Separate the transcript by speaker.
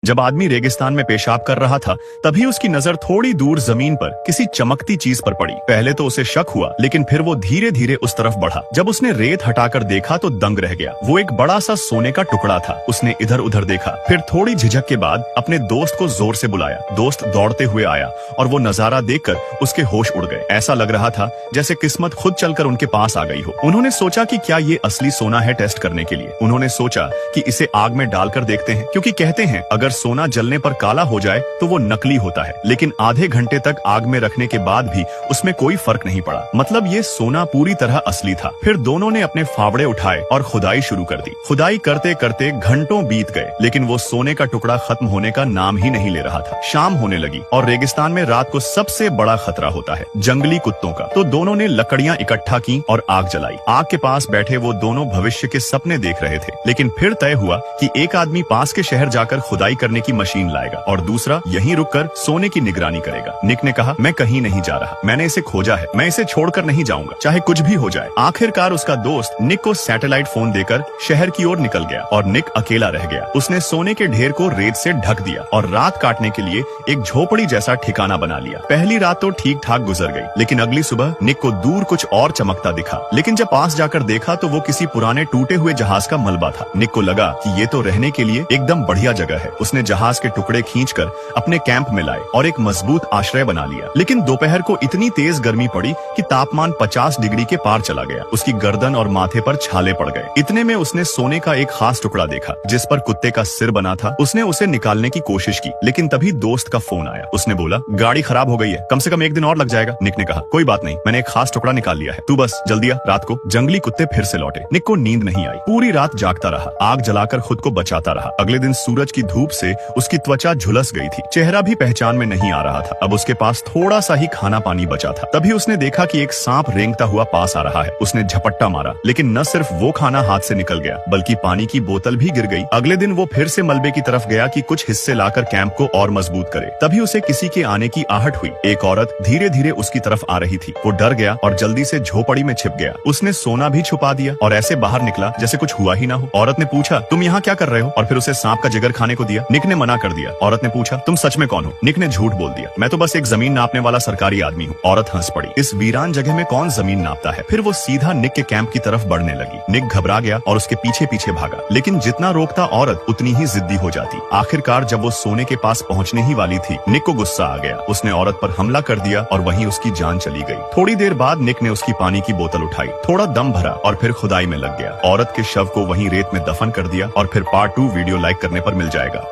Speaker 1: जब आदमी रेगिस्तान में पेशाब कर रहा था तभी उसकी नजर थोड़ी दूर जमीन पर किसी चमकती चीज पर पड़ी। पहले तो उसे शक हुआ, लेकिन फिर वो धीरे धीरे उस तरफ बढ़ा। जब उसने रेत हटाकर देखा तो दंग रह गया। वो एक बड़ा सा सोने का टुकड़ा था। उसने इधर उधर देखा, फिर थोड़ी झिझक के बाद अपने दोस्त को जोर से बुलाया। दोस्त दौड़ते हुए आया और वो नजारा देखकर उसके होश उड़ गए। ऐसा लग रहा था जैसे किस्मत खुद चलकर उनके पास आ गई हो। उन्होंने सोचा कि क्या ये असली सोना है टेस्ट करने के लिए। उन्होंने सोचा कि इसे आग में डालकर देखते हैं, क्योंकि कहते हैं अगर सोना जलने पर काला हो जाए तो वो नकली होता है। लेकिन आधे घंटे तक आग में रखने के बाद भी उसमें कोई फर्क नहीं पड़ा। मतलब ये सोना पूरी तरह असली था। फिर दोनों ने अपने फावड़े उठाए और खुदाई शुरू कर दी। खुदाई करते करते घंटों बीत गए, लेकिन वो सोने का टुकड़ा खत्म होने का नाम ही नहीं ले रहा था। शाम होने लगी और रेगिस्तान में रात को सबसे बड़ा खतरा होता है जंगली कुत्तों का। तो दोनों ने लकड़ियां इकट्ठा की और आग जलाई। आग के पास बैठे वो दोनों भविष्य के सपने देख रहे थे। लेकिन फिर तय हुआ कि एक आदमी पास के शहर जाकर खुदाई करने की मशीन लाएगा और दूसरा यहीं रुककर सोने की निगरानी करेगा। निक ने कहा, मैं कहीं नहीं जा रहा, मैंने इसे खोजा है, मैं इसे छोड़कर नहीं जाऊंगा, चाहे कुछ भी हो जाए। आखिरकार उसका दोस्त निक को सैटेलाइट फोन देकर शहर की ओर निकल गया और निक अकेला रह गया। उसने सोने के ढेर को रेत से ढक दिया और रात काटने के लिए एक झोपड़ी जैसा ठिकाना बना लिया। पहली रात तो ठीक ठाक गुजर गई, लेकिन अगली सुबह निक को दूर कुछ और चमकता दिखा। लेकिन जब पास जाकर देखा तो वो किसी पुराने टूटे हुए जहाज का मलबा था। निक को लगा कि ये तो रहने के लिए एकदम बढ़िया जगह है। उसने जहाज के टुकड़े खींचकर अपने कैंप में लाए और एक मजबूत आश्रय बना लिया। लेकिन दोपहर को इतनी तेज गर्मी पड़ी कि तापमान 50 डिग्री के पार चला गया। उसकी गर्दन और माथे पर छाले पड़ गए। इतने में उसने सोने का एक खास टुकड़ा देखा जिस पर कुत्ते का सिर बना था। उसने उसे निकालने की कोशिश की, लेकिन तभी दोस्त का फोन आया। उसने बोला, गाड़ी खराब हो गई है, कम से कम एक दिन और लग जाएगा। निक ने कहा, कोई बात नहीं, मैंने एक खास टुकड़ा निकाल लिया है, तू बस जल्दी आ। रात को जंगली कुत्ते फिर से लौटे। निक को नींद नहीं आई, पूरी रात जागता रहा, आग जलाकर खुद को बचाता रहा। अगले दिन सूरज की धूप से उसकी त्वचा झुलस गई थी, चेहरा भी पहचान में नहीं आ रहा था। अब उसके पास थोड़ा सा ही खाना पानी बचा था। तभी उसने देखा कि एक सांप रेंगता हुआ पास आ रहा है। उसने झपट्टा मारा, लेकिन न सिर्फ वो खाना हाथ से निकल गया बल्कि पानी की बोतल भी गिर गई। अगले दिन वो फिर से मलबे की तरफ गया कि कुछ हिस्से लाकर कैंप को और मजबूत करे। तभी उसे किसी के आने की आहट हुई। एक औरत धीरे धीरे उसकी तरफ आ रही थी। वो डर गया और जल्दी से झोपड़ी में छिप गया। उसने सोना भी छुपा दिया और ऐसे बाहर निकला जैसे कुछ हुआ ही ना हो। औरत ने पूछा, तुम यहाँ क्या कर रहे हो? और फिर उसे सांप का जिगर खाने को दिया। निक ने मना कर दिया। औरत ने पूछा, तुम सच में कौन हो? निक ने झूठ बोल दिया, मैं तो बस एक जमीन नापने वाला सरकारी आदमी हूँ। औरत हंस पड़ी, इस वीरान जगह में कौन जमीन नापता है? फिर वो सीधा निक के कैंप की तरफ बढ़ने लगी। निक घबरा गया और उसके पीछे पीछे भागा, लेकिन जितना रोकता औरत उतनी ही जिद्दी हो जाती। आखिरकार जब वो सोने के पास पहुंचने ही वाली थी, निक को गुस्सा आ गया। उसने औरत पर हमला कर दिया और वहीं उसकी जान चली गई। थोड़ी देर बाद निक ने उसकी पानी की बोतल उठाई, थोड़ा दम भरा और फिर खुदाई में लग गया। औरत के शव को वहीं रेत में दफन कर दिया और फिर पार्ट 2 वीडियो लाइक करने पर मिल जाएगा।